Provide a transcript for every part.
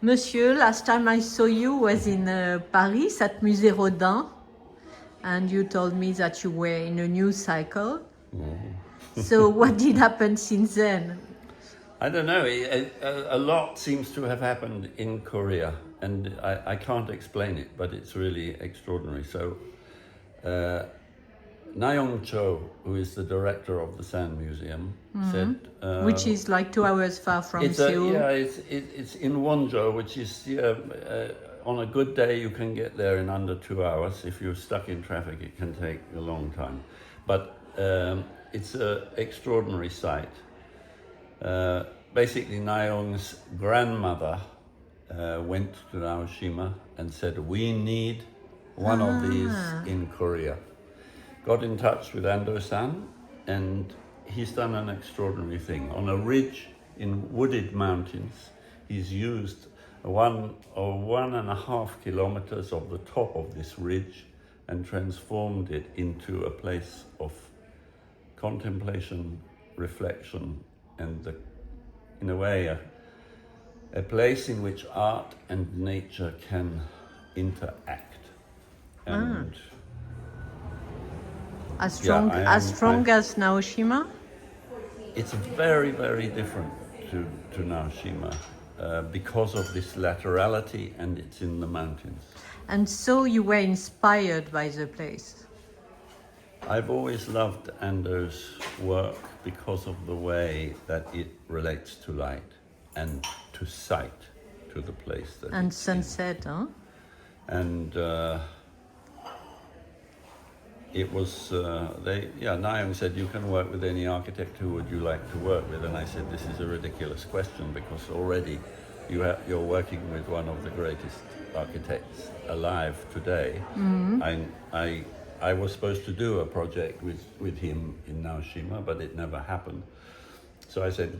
Monsieur, last time I saw you was in Paris at Musée Rodin, and you told me that you were in a new cycle. So what did happen since then? I don't know. A lot seems to have happened in Korea, and I can't explain it, but it's really extraordinary. So, Nayoung Cho, who is the director of the Sand Museum, said... Which is like 2 hours far from Seoul. It's in Wonjo, which is... on a good day, you can get there in under 2 hours. If you're stuck in traffic, it can take a long time. But it's an extraordinary site. Basically, Nayoung's grandmother went to Naoshima and said, we need one of these in Korea. Got in touch with Ando-san, and he's done an extraordinary thing. On a ridge in wooded mountains, he's used 1.5 kilometers of the top of this ridge and transformed it into a place of contemplation, reflection, and in a way, a place in which art and nature can interact. And as strong as Naoshima? It's very, very different to Naoshima because of this laterality, and it's in the mountains. And so you were inspired by the place? I've always loved Ando's work because of the way that it relates to light and to sight, to the place that and it's sunset, in. Huh? And it was, Nayoung said, you can work with any architect, who would you like to work with? And I said, this is a ridiculous question, because already you're working with one of the greatest architects alive today. I was supposed to do a project with him in Naoshima, but it never happened. So I said,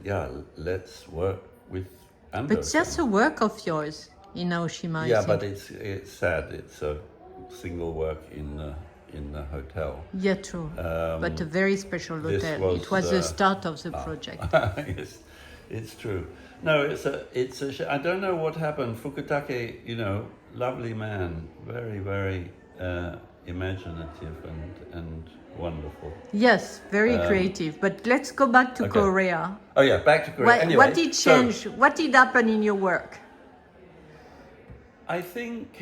let's work with Ando. But that's a work of yours in Naoshima. Yeah, but it's sad. It's a single work in the hotel. Yeah, true. But a very special hotel. It was the start of the project. Yes, it's true. No, it's a. I don't know what happened. Fukutake, lovely man, very, very imaginative and wonderful. Yes, very creative. But let's go back to Korea. Oh yeah, back to Korea. Anyway, what did change? What did happen in your work? I think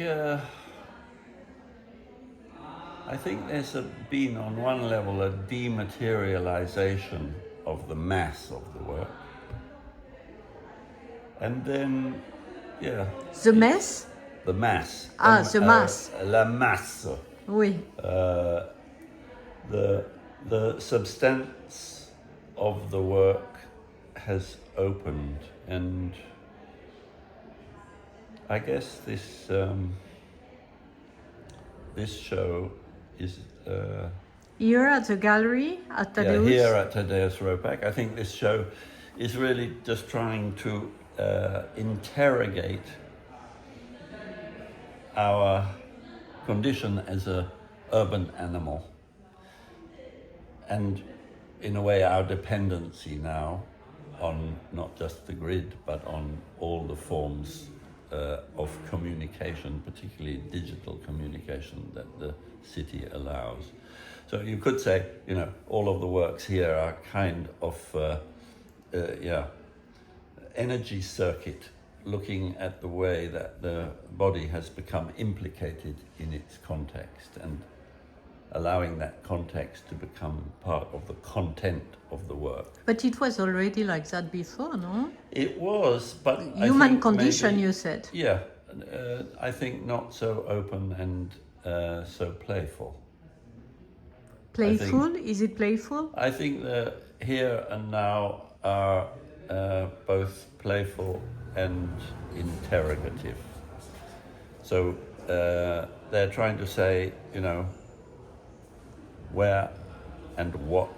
there's been on one level a dematerialization of the mass of the work. And then, The mess? The mass. The mass. La masse. Oui. The substance of the work has opened, and I guess this show is here at the gallery at Thaddaeus? Here at Thaddaeus Ropac. I think this show is really just trying to interrogate our condition as a urban animal, and in a way our dependency now on not just the grid but on all the forms of communication, particularly digital communication, that the city allows. So you could say, all of the works here are kind of energy circuit, looking at the way that the body has become implicated in its context and allowing that context to become part of the content of the work. But it was already like that before, no? It was, but human condition, you said. Yeah, I think not so open and so playful. Playful? Is it playful? I think the here and now are both playful and interrogative. So they're trying to say, where and what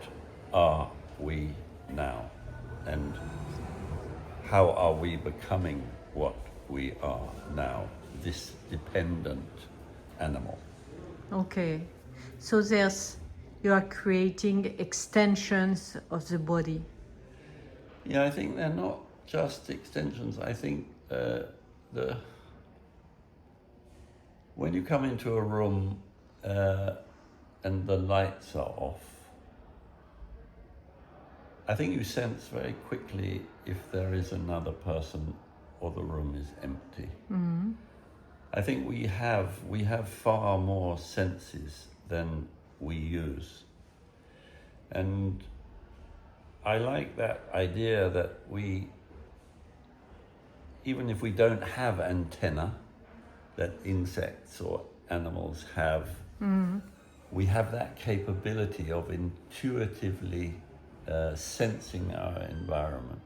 are we now? And how are we becoming what we are now, this dependent animal? Okay. So you are creating extensions of the body. Yeah, I think they're not just extensions. I think when you come into a room and the lights are off, I think you sense very quickly if there is another person or the room is empty. Mm-hmm. I think we have far more senses than we use. And I like that idea that we, even if we don't have antenna that insects or animals have, we have that capability of intuitively sensing our environment.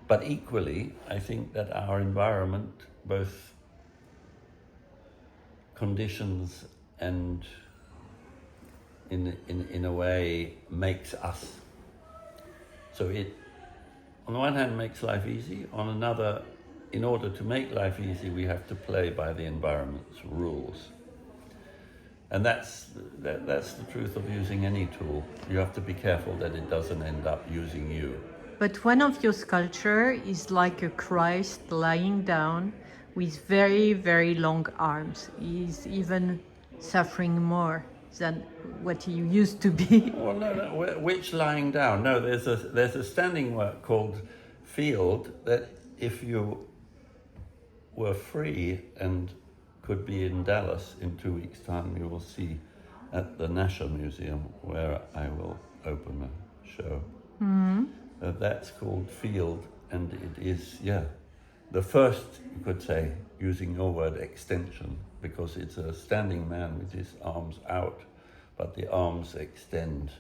But equally, I think that our environment both conditions and in a way makes us. So it, on the one hand, makes life easy. On another, in order to make life easy, we have to play by the environment's rules. And that's the truth of using any tool. You have to be careful that it doesn't end up using you. But one of your sculpture is like a Christ lying down with very, very long arms. He's even suffering more than what he used to be. Well, no, which lying down? No, there's a standing work called Field that if you were free and could be in Dallas in 2 weeks' time, you will see at the Nasher Museum where I will open a show. Mm-hmm. That's called Field, and it is, the first, you could say, using your word, extension, because it's a standing man with his arms out, but the arms extend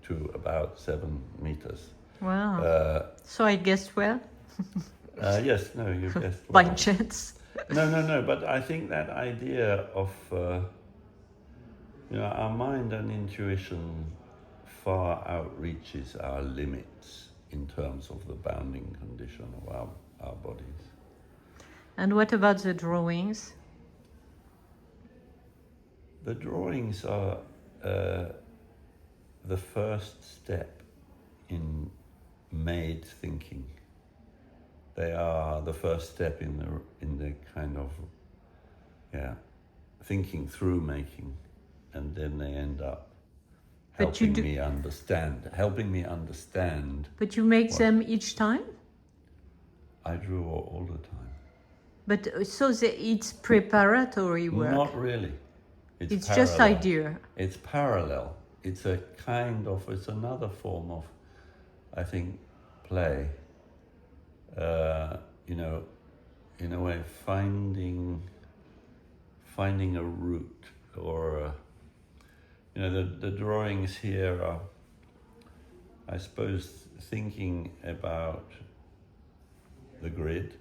to about 7 meters. Wow. So I guessed well? Yes, no, you guessed well. By chance? No, but I think that idea of, our mind and intuition far outreaches our limits in terms of the bounding condition of our bodies. And what about the drawings? The drawings are the first step in made thinking. They are the first step in the kind of thinking through making, and then they end up helping me understand. But you make them each time? I draw all the time. But so it's preparatory work? Not really. It's just idea. It's parallel. It's a kind of, it's another form of, I think, play. In a way, finding a route, or the drawings here are, I suppose, thinking about the grid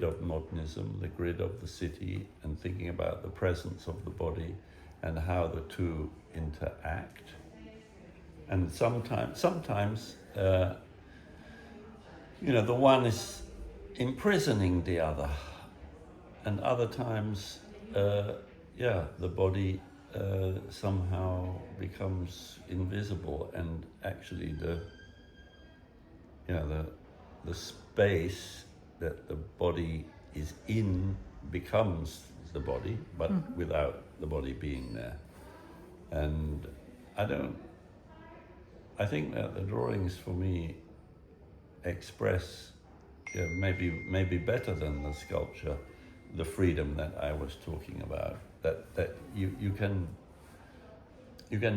of modernism, the grid of the city, and thinking about the presence of the body and how the two interact. And sometimes the one is imprisoning the other, and other times, the body somehow becomes invisible, and actually the space that the body is in becomes the body, but without the body being there. And I think that the drawings for me express, maybe better than the sculpture, the freedom that I was talking about. That you can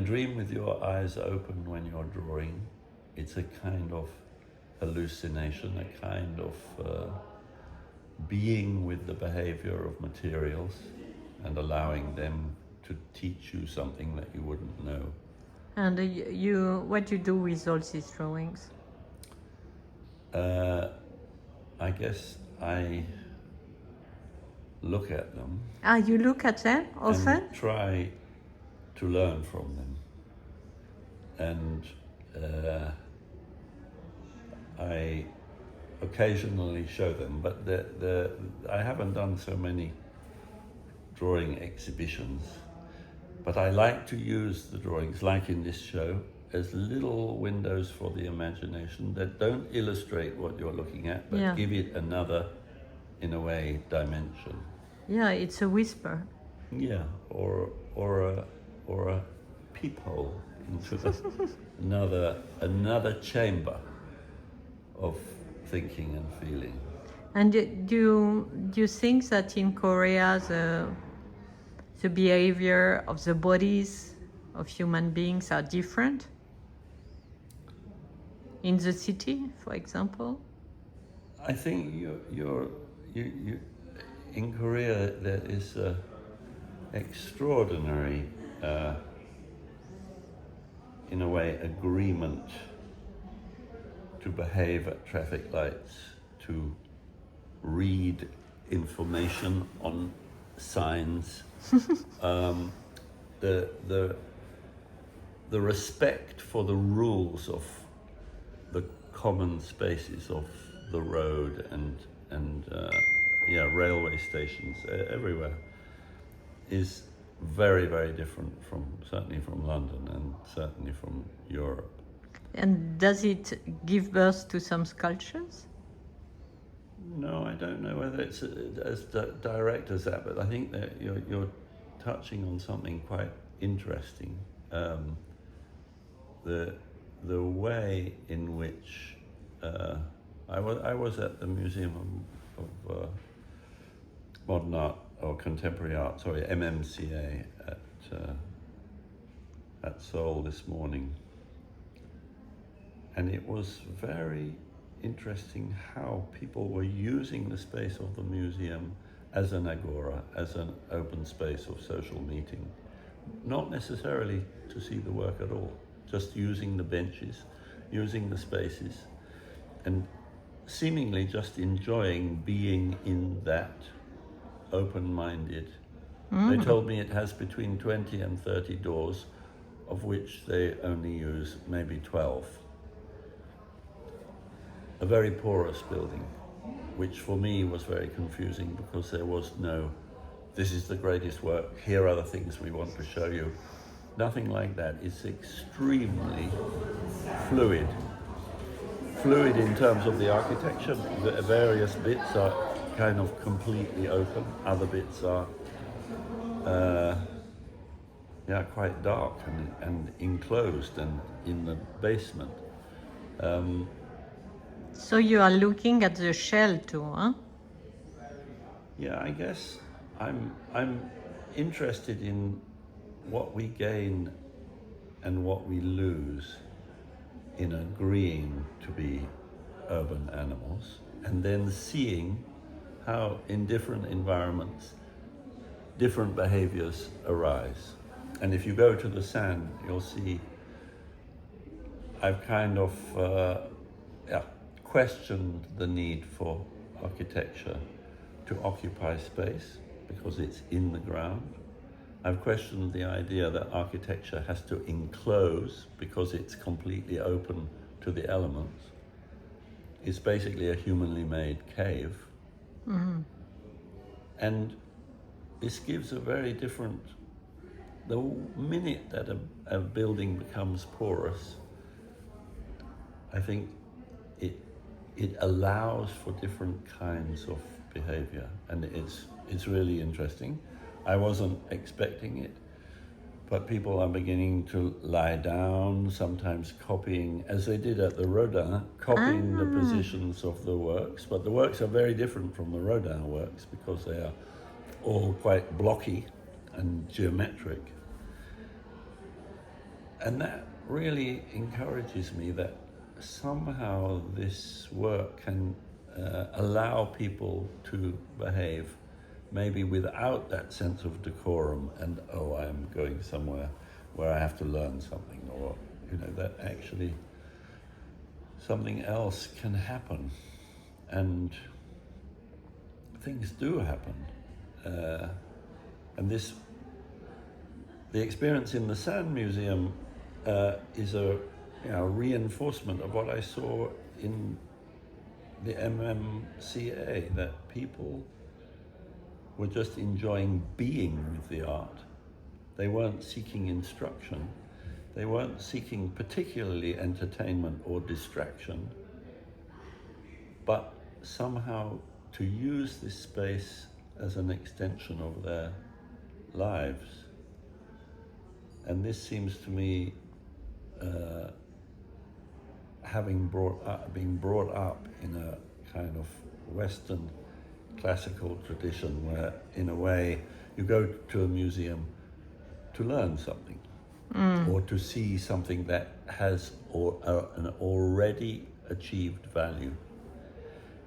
dream with your eyes open when you're drawing. It's a kind of hallucination, a kind of being with the behavior of materials and allowing them to teach you something that you wouldn't know. And what you do with all these drawings? I guess I look at them. You look at them often? And try to learn from them. And I occasionally show them, but I haven't done so many drawing exhibitions. But I like to use the drawings, like in this show, as little windows for the imagination that don't illustrate what you're looking at, but give it another in a way, dimension. Yeah, it's a whisper. Yeah, or a peephole into another chamber of thinking and feeling. And do you think that in Korea the behavior of the bodies of human beings are different? In the city, for example? I think you in Korea there is a extraordinary, in a way, agreement to behave at traffic lights, to read information on signs, the respect for the rules of the common spaces of the road and railway stations everywhere is very, very different certainly from London and certainly from Europe. And does it give birth to some sculptures? No, I don't know whether it's as direct as that, but I think that you're touching on something quite interesting. The way in which I was at the Museum of Modern Art or Contemporary Art, MMCA at Seoul this morning, and it was very interesting how people were using the space of the museum as an agora, as an open space of social meeting, not necessarily to see the work at all, just using the benches, using the spaces, and seemingly just enjoying being in that open-minded. They told me it has between 20 and 30 doors, of which they only use maybe 12. A very porous building, which for me was very confusing because there was no, this is the greatest work, here are the things we want to show you. Nothing like that. It's extremely fluid. Fluid in terms of the architecture. The various bits are kind of completely open. Other bits are quite dark and enclosed and in the basement. So you are looking at the shell too, huh? Yeah, I guess I'm interested in what we gain and what we lose in agreeing to be urban animals, and then seeing how in different environments different behaviors arise. And if you go to the sand, you'll see I've kind of questioned the need for architecture to occupy space because it's in the ground. I've questioned the idea that architecture has to enclose because it's completely open to the elements. It's basically a humanly made cave. Mm-hmm. And this gives a very different, the minute that a building becomes porous, I think it allows for different kinds of behavior, and it's really interesting. I wasn't expecting it, but people are beginning to lie down, sometimes copying, as they did at the Rodin, copying the positions of the works. But the works are very different from the Rodin works because they are all quite blocky and geometric. And that really encourages me that somehow this work can allow people to behave maybe without that sense of decorum and, oh, I'm going somewhere where I have to learn something, or, that actually something else can happen. And things do happen. And the experience in the Sand Museum is a reinforcement of what I saw in the MMCA, that people were just enjoying being with the art. They weren't seeking instruction. They weren't seeking particularly entertainment or distraction, but somehow to use this space as an extension of their lives. And this seems to me, being brought up in a kind of Western classical tradition where, in a way, you go to a museum to learn something or to see something that has an already achieved value.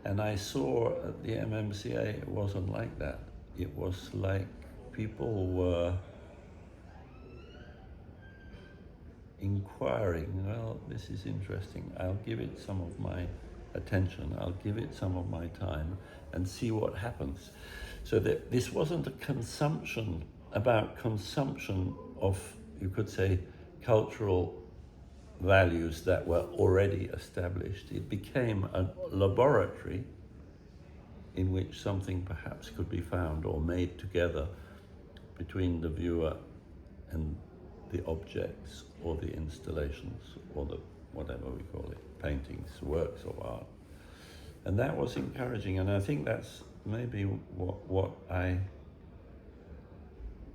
And I saw at the MMCA it wasn't like that. It was like people were inquiring, well, this is interesting, I'll give it some of my attention, I'll give it some of my time and see what happens. So that this wasn't a consumption of, you could say, cultural values that were already established. It became a laboratory in which something perhaps could be found or made together between the viewer and the objects or the installations or the whatever we call it, paintings, works of art. And that was encouraging, and I think that's maybe what I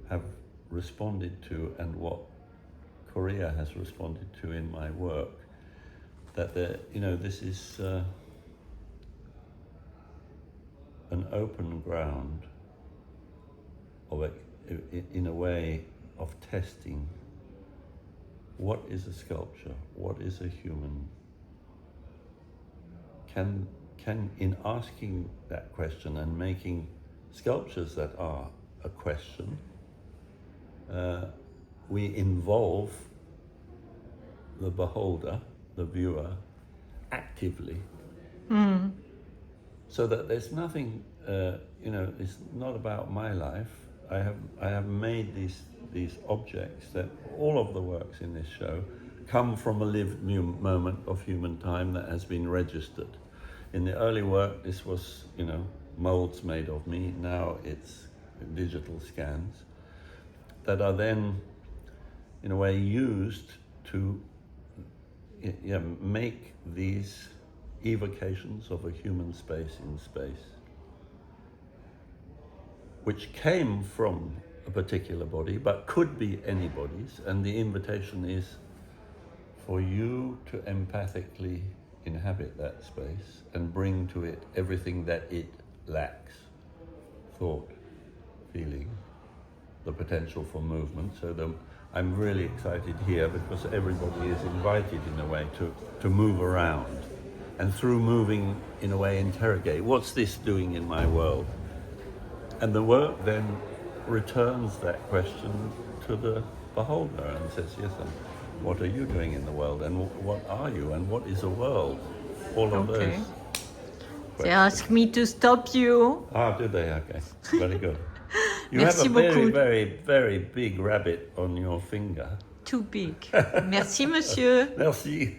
have responded to and what Korea has responded to in my work, that this is an open ground of in a way of testing what is a sculpture, what is a human. Can in asking that question and making sculptures that are a question, we involve the beholder, the viewer, actively, so that there's nothing, it's not about my life. I have made these objects that all of the works in this show come from a lived moment of human time that has been registered. In the early work, this was, molds made of me. Now it's digital scans that are then, in a way, used to make these evocations of a human space in space, which came from a particular body, but could be anybody's. And the invitation is for you to empathically inhabit that space and bring to it everything that it lacks: thought, feeling, the potential for movement. So I'm really excited here because everybody is invited in a way to move around, and through moving, in a way, interrogate, what's this doing in my world? And the work then returns that question to the beholder and says, yes, and what are you doing in the world? And what are you? And what is a world? All of those. They ask me to stop you. Do they? Okay, very good. You Merci have a very, beaucoup. very, very big rabbit on your finger. Too big. Merci, monsieur. Merci.